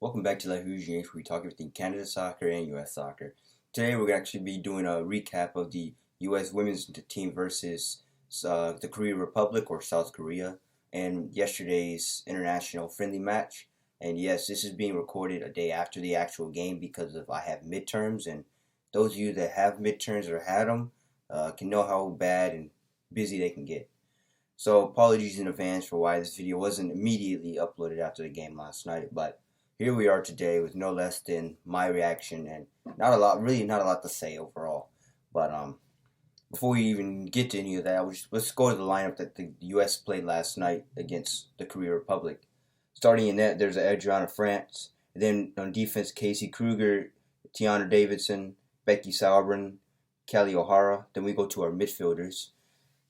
Welcome back to La Huge Games, where we talk everything Canada soccer and U.S. soccer. Today, we're going to actually be doing a recap of the U.S. women's team versus the Korea Republic or South Korea and yesterday's international friendly match. And yes, this is being recorded a day after the actual game because I have midterms, and those of you that have midterms or had them can know how bad and busy they can get. So apologies in advance for why this video wasn't immediately uploaded after the game last night, but here we are today with no less than my reaction and really not a lot to say overall. But before we even get to any of that, let's go to the lineup that the U.S. played last night against the Korea Republic. Starting in net, there's Adriana France. And then on defense, Casey Kruger, Tiana Davidson, Becky Sauerbrunn, Kelly O'Hara. Then we go to our midfielders.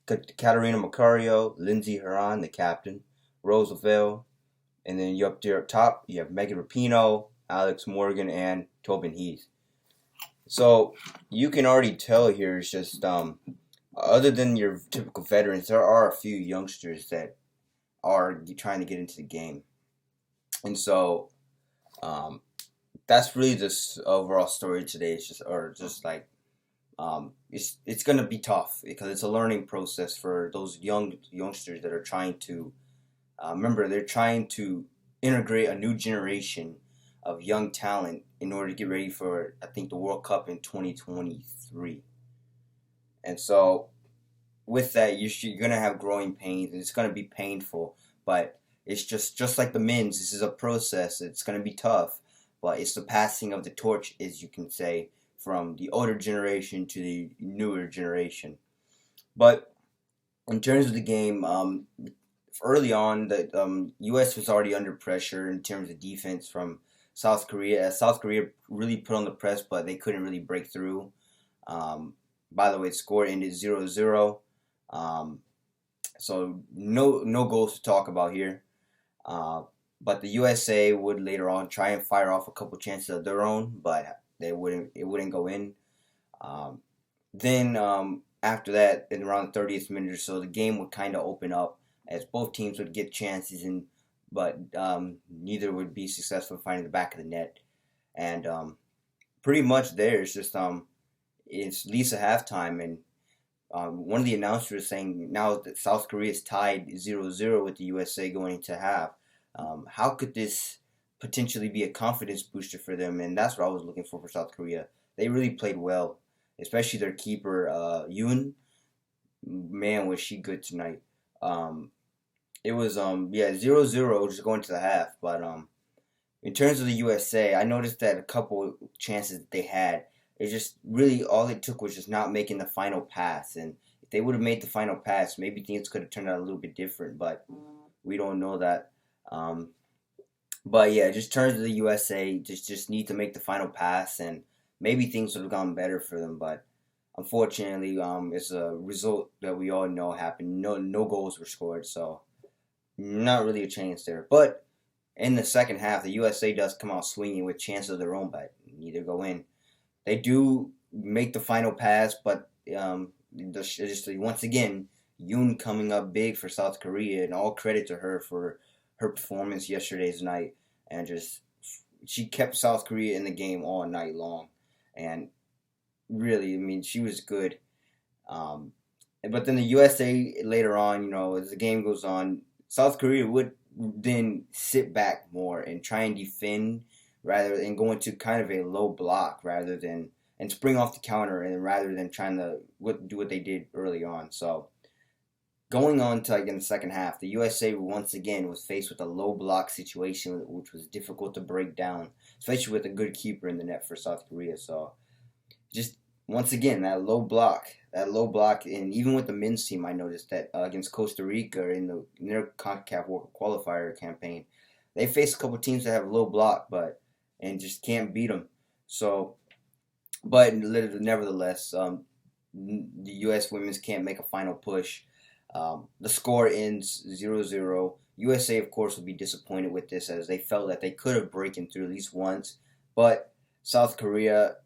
Katarina Macario, Lindsey Horan, the captain, Rose Lavelle, and then you up there up top, you have Megan Rapinoe, Alex Morgan, and Tobin Heath. So you can already tell here it's just other than your typical veterans, there are a few youngsters that are trying to get into the game, and so that's really this overall story today. It's it's gonna be tough because it's a learning process for those youngsters that are trying to. Remember, they're trying to integrate a new generation of young talent in order to get ready for, I think, the World Cup in 2023. And so, with that, you're going to have growing pains, and it's going to be painful. But it's just like the men's. This is a process. It's going to be tough, but it's the passing of the torch, as you can say, from the older generation to the newer generation. But in terms of the game, early on, the U.S. was already under pressure in terms of defense from South Korea. As South Korea really put on the press, but they couldn't really break through. By the way, the score ended 0-0. So no goals to talk about here. But the USA would later on try and fire off a couple chances of their own, but it wouldn't go in. Then after that, in around the 30th minute or so, the game would kind of open up as both teams would get chances, but neither would be successful finding the back of the net. And pretty much there, it's just it's Lisa halftime, and one of the announcers was saying now that South Korea is tied 0-0 with the USA going into half, how could this potentially be a confidence booster for them? And that's what I was looking for South Korea. They really played well, especially their keeper, Yoon. Man, was she good tonight. It was 0-0 just going to the half, but in terms of the USA, I noticed that a couple chances that they had, it just really all it took was just not making the final pass, and if they would have made the final pass, maybe things could have turned out a little bit different, but we don't know that. But yeah, just in terms of the USA, just need to make the final pass, and maybe things would have gone better for them, but unfortunately, it's a result that we all know happened. No goals were scored, so not really a chance there. But in the second half, the USA does come out swinging with chances of their own, but neither go in. They do make the final pass, but just once again, Yoon coming up big for South Korea, and all credit to her for her performance yesterday's night, and just she kept South Korea in the game all night long, and really, I mean, she was good. But then the USA later on, as the game goes on, South Korea would then sit back more and try and defend rather than go into kind of a low block and spring off the counter, and rather than trying to do what they did early on. So going on to in the second half, the USA once again was faced with a low block situation, which was difficult to break down, especially with a good keeper in the net for South Korea. So just once again, that low block, and even with the men's team, I noticed that against Costa Rica in their CONCACAF World Qualifier campaign, they faced a couple teams that have low block, and just can't beat them. So, but nevertheless, the U.S. women's can't make a final push. The score ends 0-0. USA, of course, will be disappointed with this, as they felt that they could have broken through at least once, but South Korea.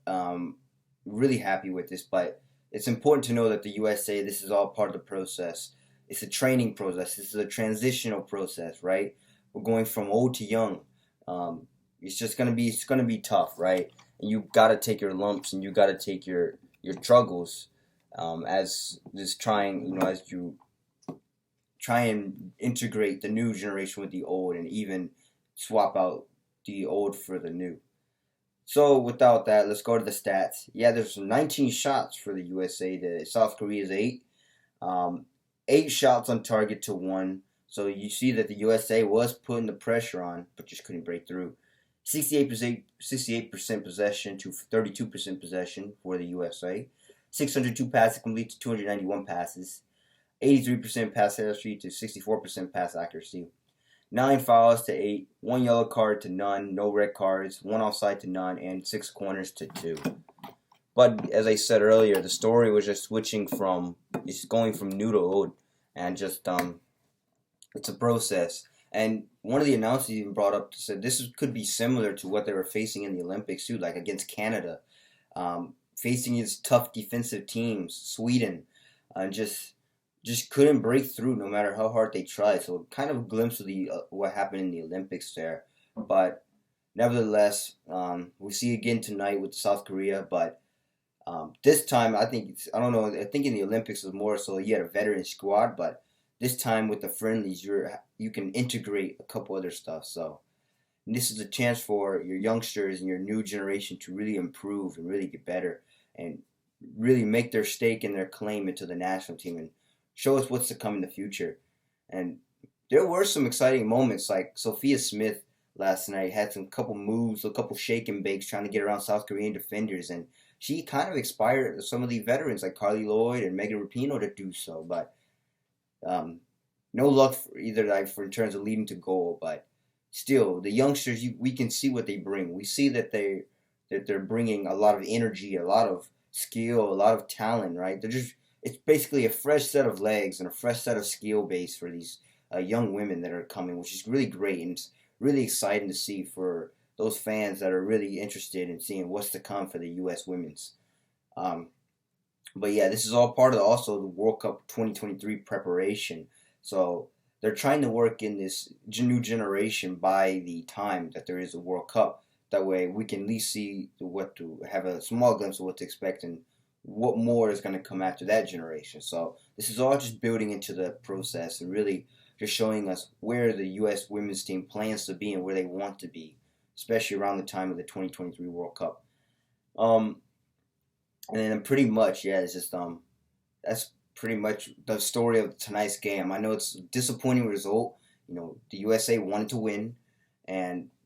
Really happy with this, but it's important to know that the USA, this is all part of the process. It's a training process. This is a transitional process, right? We're going from old to young. it's gonna be tough, right? And you gotta take your lumps and you gotta take your struggles, as just trying, as you try and integrate the new generation with the old, and even swap out the old for the new. So without that, let's go to the stats. Yeah, there's 19 shots for the USA. The South Korea's eight. Um, 8 shots on target to one. So you see that the USA was putting the pressure on, but just couldn't break through. 68% possession to 32% possession for the USA. 602 passes complete to 291 passes. 83% pass accuracy to 64% pass accuracy. 9 fouls to 8, 1 yellow card to none, no red cards, 1 offside to none, and 6 corners to 2. But as I said earlier, the story was just it's going from new to old, and just it's a process. And one of the announcers even brought up, said could be similar to what they were facing in the Olympics too, like against Canada, facing these tough defensive teams, Sweden, and just couldn't break through no matter how hard they tried. So kind of a glimpse of the what happened in the Olympics there. But nevertheless, we see again tonight with South Korea. But this time, I don't know. I think in the Olympics it was more so you had a veteran squad, but this time with the friendlies, you can integrate a couple other stuff. So this is a chance for your youngsters and your new generation to really improve and really get better and really make their stake and their claim into the national team and show us what's to come in the future. And there were some exciting moments, like Sophia Smith last night had some couple moves, a couple shake and bakes trying to get around South Korean defenders, and she kind of inspired some of the veterans like Carly Lloyd and Megan Rapinoe to do so. But no luck for either, like for in terms of leading to goal. But still, the youngsters, we can see what they bring. We see that they're bringing a lot of energy, a lot of skill, a lot of talent. Right? It's basically a fresh set of legs and a fresh set of skill base for these young women that are coming, which is really great, and it's really exciting to see for those fans that are really interested in seeing what's to come for the U.S. women's. Um, but yeah, this is all part of also the World Cup 2023 preparation. So they're trying to work in this new generation by the time that there is a World Cup. That way we can at least see what to have a small glimpse of what to expect and what more is going to come after that generation. So this is all just building into the process and really just showing us where the U.S. women's team plans to be and where they want to be, especially around the time of the 2023 World Cup. And then pretty much, yeah, it's just that's pretty much the story of tonight's game. I know it's a disappointing result. The USA wanted to win,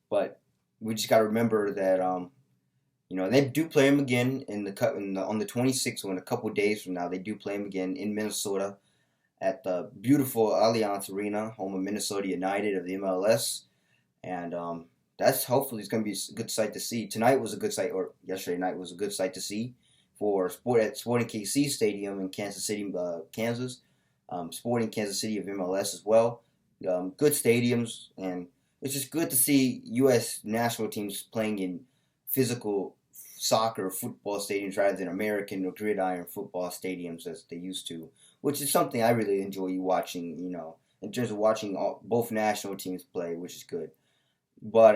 but we just got to remember that they do play them again on the 26th, so in a couple of days from now, they do play them again in Minnesota at the beautiful Allianz Arena, home of Minnesota United of the MLS, and that's hopefully it's going to be a good sight to see. Tonight was a good sight, or yesterday night was a good sight to see for Sporting KC Stadium in Kansas City, Kansas. Sporting Kansas City of MLS as well. Good stadiums, and it's just good to see U.S. national teams playing in physical soccer, football stadiums rather than American or gridiron football stadiums as they used to, which is something I really enjoy watching, in terms of watching both national teams play, which is good. But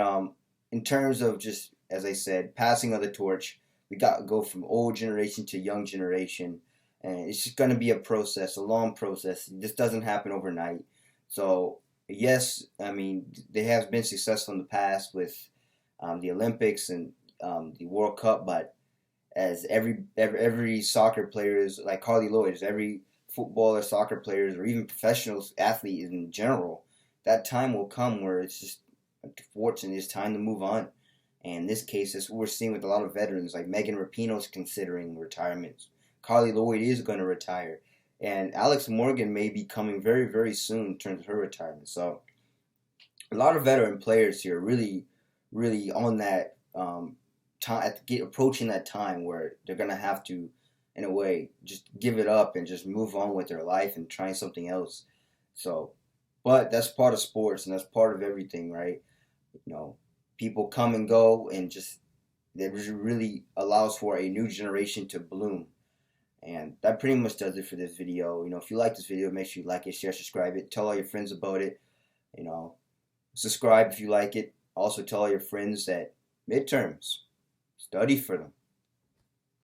in terms of just, as I said, passing of the torch, we got to go from old generation to young generation, and it's just going to be a process, a long process. This doesn't happen overnight. So, yes, I mean, they have been successful in the past with the Olympics and the World Cup, but as every soccer player is, like Carly Lloyd, as every footballer, soccer players, or even professional athletes in general, that time will come where it's just unfortunate. It's time to move on. And in this case, that's what we're seeing with a lot of veterans, like Megan Rapinoe is considering retirement. Carly Lloyd is going to retire. And Alex Morgan may be coming very, very soon in terms of her retirement. So a lot of veteran players here really, really on that time, approaching that time where they're going to have to, in a way, just give it up and just move on with their life and try something else. So, but that's part of sports and that's part of everything, right? People come and go, and just that really allows for a new generation to bloom. And that pretty much does it for this video. If you like this video, make sure you like it, share, subscribe it, tell all your friends about it. Subscribe if you like it. Also tell your friends that midterms, study for them.